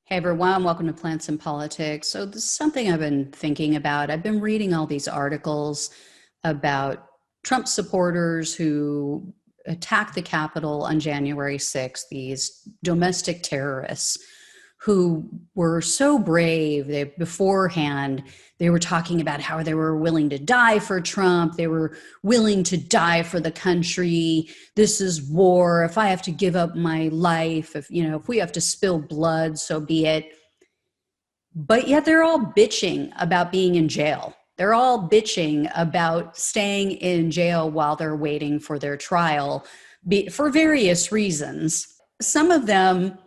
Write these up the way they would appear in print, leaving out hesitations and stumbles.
Hey everyone, welcome to Plants and Politics. So this is something I've been thinking about. I've been reading all these articles about Trump supporters who attacked the Capitol on January 6th, these domestic terrorists who were so brave. They were talking about how they were willing to die for Trump. They were willing to die for the country. This is war. If I have to give up my life, if we have to spill blood, so be it. But yet they're all bitching about being in jail. They're all bitching about staying in jail while they're waiting for their trial for various reasons. Some of them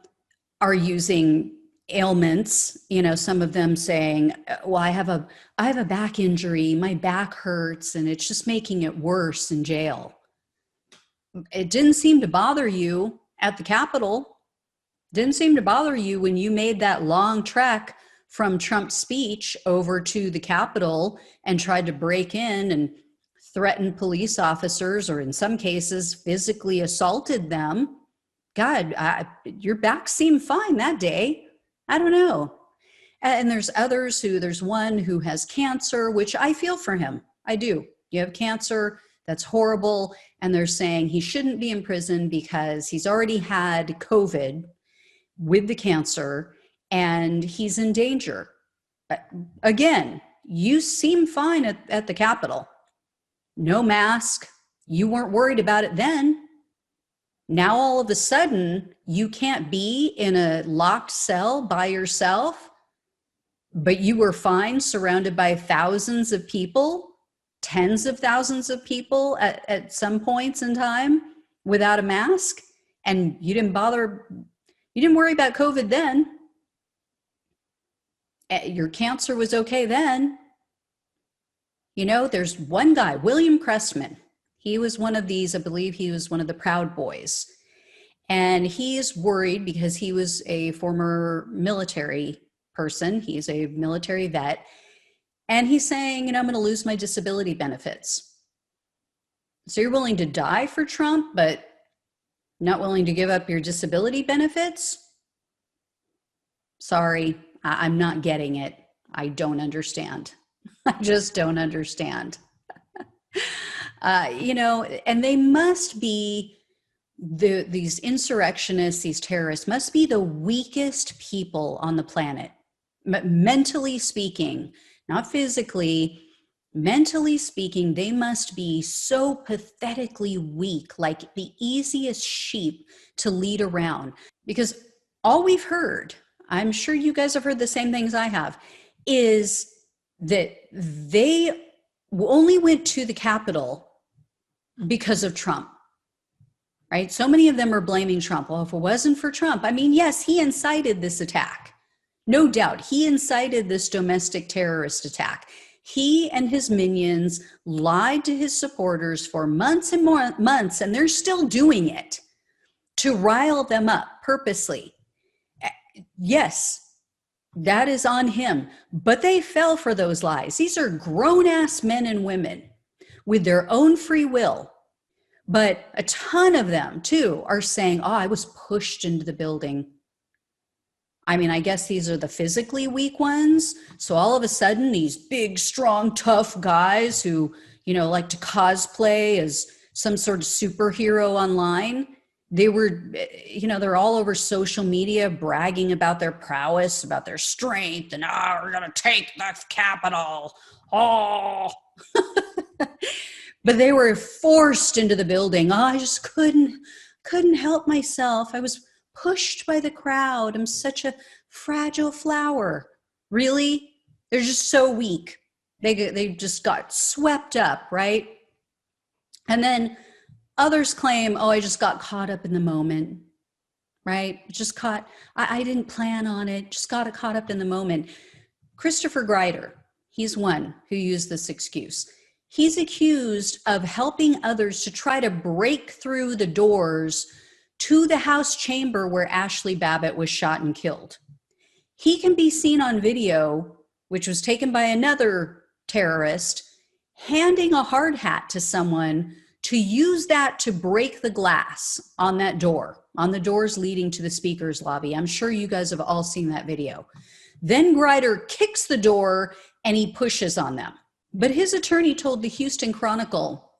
are using ailments, some of them saying, well, I have a back injury, my back hurts, and it's just making it worse in jail. It didn't seem to bother you at the Capitol. Didn't seem to bother you when you made that long trek from Trump's speech over to the Capitol and tried to break in and threaten police officers, or in some cases physically assaulted them. God, your back seemed fine that day. I don't know. And there's one who has cancer, which I feel for him. I do. You have cancer, that's horrible. And they're saying he shouldn't be in prison because he's already had COVID with the cancer and he's in danger. Again, you seem fine at the Capitol. No mask. You weren't worried about it then. Now, all of a sudden, you can't be in a locked cell by yourself, but you were fine surrounded by thousands of people, tens of thousands of people at some points in time without a mask, and you didn't worry about COVID then. Your cancer was okay then. There's one guy, William Crestman. He was one of these, I believe he was one of the Proud Boys. And he's worried because he was a former military person. He's a military vet. And he's saying, I'm going to lose my disability benefits. So you're willing to die for Trump, but not willing to give up your disability benefits? Sorry, I'm not getting it. I don't understand. I just don't understand. And they must be these insurrectionists, these terrorists must be the weakest people on the planet, mentally speaking, not physically. Mentally speaking, they must be so pathetically weak, like the easiest sheep to lead around. Because all we've heard, I'm sure you guys have heard the same things I have, is that they only went to the Capitol because of Trump, right? So many of them are blaming Trump. Well, if it wasn't for Trump, yes, he incited this attack. No doubt, he incited this domestic terrorist attack. He and his minions lied to his supporters for months and more months, and they're still doing it to rile them up purposely. Yes, that is on him, but they fell for those lies. These are grown-ass men and women with their own free will. But a ton of them, too, are saying, I was pushed into the building. I guess these are the physically weak ones. So all of a sudden, these big, strong, tough guys who, like to cosplay as some sort of superhero online, they're all over social media bragging about their prowess, about their strength, and we're going to take the Capitol. Oh. But they were forced into the building. I just couldn't help myself. I was pushed by the crowd. I'm such a fragile flower. Really? They're just so weak. They just got swept up, right? And then others claim, I just got caught up in the moment, right? I didn't plan on it, just got caught up in the moment. Christopher Greider, he's one who used this excuse. He's accused of helping others to try to break through the doors to the House chamber where Ashley Babbitt was shot and killed. He can be seen on video, which was taken by another terrorist, handing a hard hat to someone to use that to break the glass on that door, on the doors leading to the speaker's lobby. I'm sure you guys have all seen that video. Then Grider kicks the door and he pushes on them. But his attorney told the Houston Chronicle,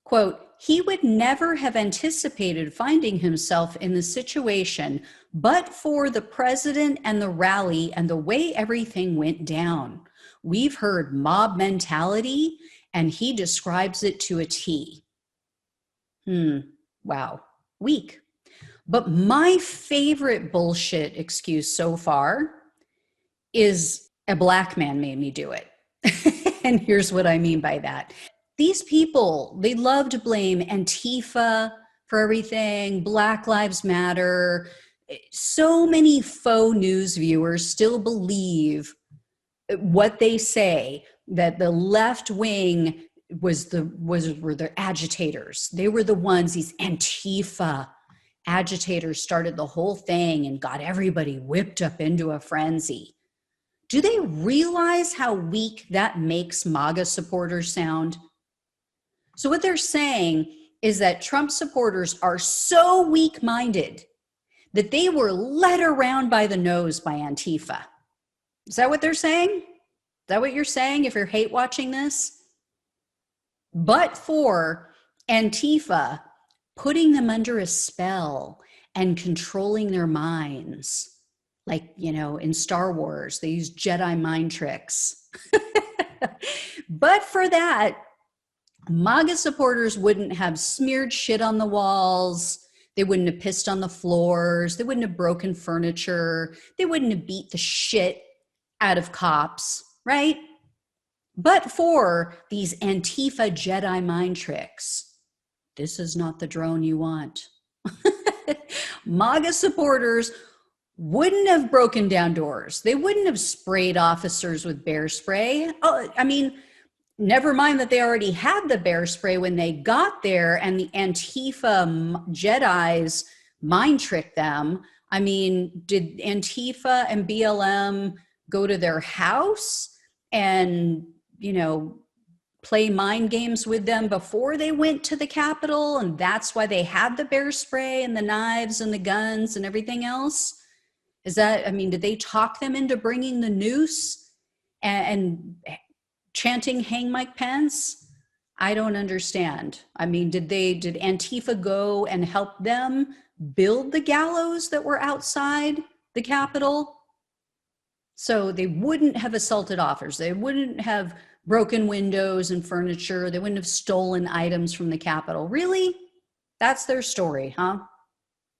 quote, he would never have anticipated finding himself in the situation but for the president and the rally and the way everything went down. We've heard mob mentality, and he describes it to a T. Wow, weak. But my favorite bullshit excuse so far is a black man made me do it. And here's what I mean by that. These people, they love to blame Antifa for everything, Black Lives Matter. So many faux news viewers still believe what they say, that the left wing were the agitators. They were the ones, these Antifa agitators started the whole thing and got everybody whipped up into a frenzy. Do they realize how weak that makes MAGA supporters sound? So what they're saying is that Trump supporters are so weak-minded that they were led around by the nose by Antifa. Is that what they're saying? Is that what you're saying if you're hate watching this? But for Antifa putting them under a spell and controlling their minds, like, in Star Wars, they use Jedi mind tricks. But for that, MAGA supporters wouldn't have smeared shit on the walls. They wouldn't have pissed on the floors. They wouldn't have broken furniture. They wouldn't have beat the shit out of cops, right? But for these Antifa Jedi mind tricks, this is not the drone you want. MAGA supporters wouldn't have broken down doors. They wouldn't have sprayed officers with bear spray. Oh, I mean, never mind that they already had the bear spray when they got there and the Antifa Jedis mind tricked them. I mean, did Antifa and BLM go to their house and, play mind games with them before they went to the Capitol? And that's why they had the bear spray and the knives and the guns and everything else? Did they talk them into bringing the noose and chanting "Hang Mike Pence"? I don't understand. Did Antifa go and help them build the gallows that were outside the Capitol? So they wouldn't have assaulted officers. They wouldn't have broken windows and furniture. They wouldn't have stolen items from the Capitol. Really? That's their story, huh?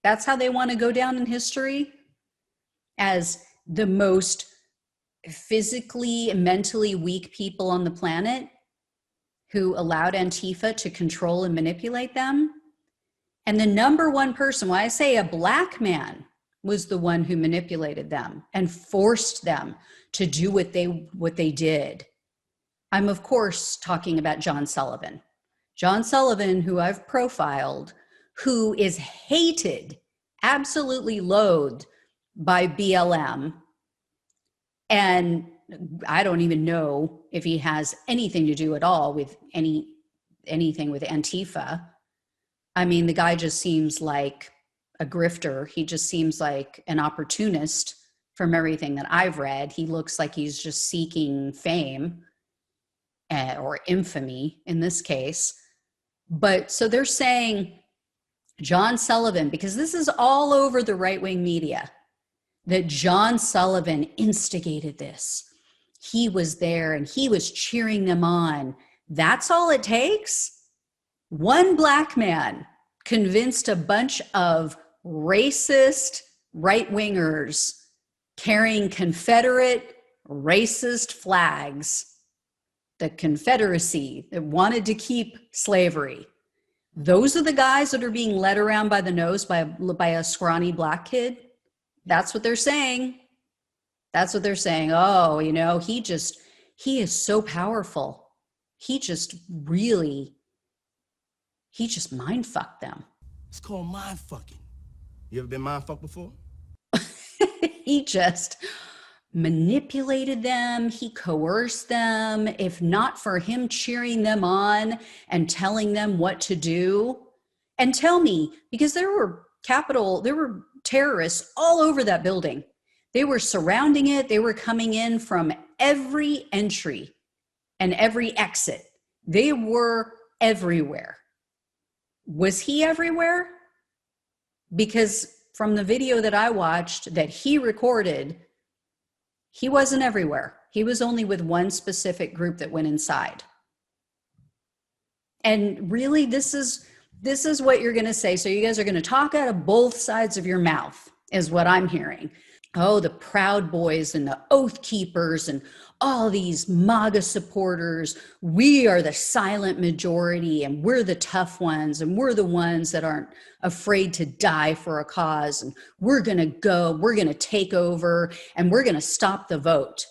That's how they want to go down in history? As the most physically and mentally weak people on the planet who allowed Antifa to control and manipulate them. And the number one person, when I say a black man, was the one who manipulated them and forced them to do what they did. I'm, of course, talking about John Sullivan. John Sullivan, who I've profiled, who is hated, absolutely loathed by BLM. And I don't even know if he has anything to do at all with anything with Antifa. The guy just seems like a grifter. He just seems like an opportunist from everything that I've read. He looks like he's just seeking fame or infamy in this case. But so they're saying John Sullivan, because this is all over the right-wing media, that John Sullivan instigated this. He was there and he was cheering them on. That's all it takes? One black man convinced a bunch of racist right-wingers carrying Confederate racist flags, the Confederacy that wanted to keep slavery. Those are the guys that are being led around by the nose by a scrawny black kid. That's what they're saying. That's what they're saying. Oh, he is so powerful. He just mind fucked them. It's called mind fucking. You ever been mind fucked before? He just manipulated them, he coerced them. If not for him cheering them on and telling them what to do. And tell me, because there were terrorists all over that building. They were surrounding it. They were coming in from every entry and every exit. They were everywhere. Was he everywhere? Because from the video that I watched that he recorded, he wasn't everywhere. He was only with one specific group that went inside. And really, this is what you're going to say. So you guys are going to talk out of both sides of your mouth, is what I'm hearing. Oh, the Proud Boys and the Oath Keepers and all these MAGA supporters. We are the silent majority, and we're the tough ones, and we're the ones that aren't afraid to die for a cause. And we're going to take over, and we're going to stop the vote.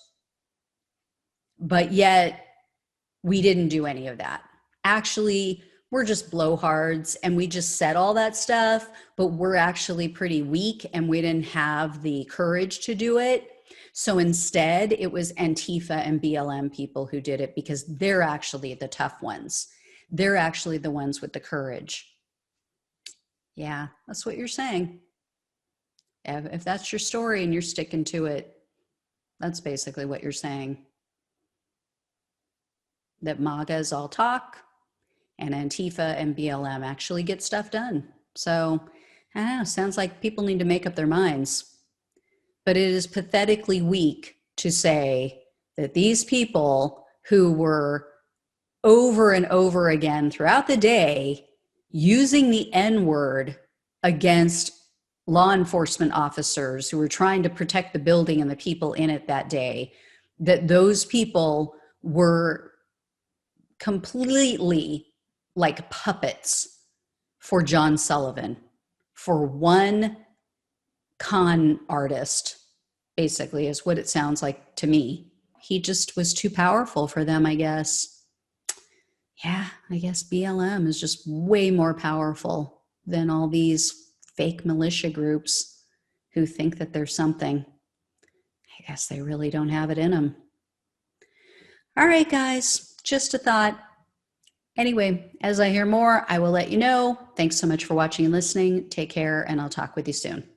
But yet, we didn't do any of that. Actually, we're just blowhards, and we just said all that stuff, but we're actually pretty weak, and we didn't have the courage to do it. So instead, it was Antifa and BLM people who did it, because they're actually the tough ones. They're actually the ones with the courage. Yeah, that's what you're saying. If that's your story and you're sticking to it, that's basically what you're saying. That MAGA is all talk, and Antifa and BLM actually get stuff done. So, I don't know, sounds like people need to make up their minds. But it is pathetically weak to say that these people who were over and over again throughout the day using the N-word against law enforcement officers who were trying to protect the building and the people in it that day, that those people were completely like puppets for John Sullivan, for one con artist, basically, is what it sounds like to me. He just was too powerful for them, I guess. Yeah, I guess BLM is just way more powerful than all these fake militia groups who think that there's something. I guess they really don't have it in them. All right, guys, just a thought. Anyway, as I hear more, I will let you know. Thanks so much for watching and listening. Take care, and I'll talk with you soon.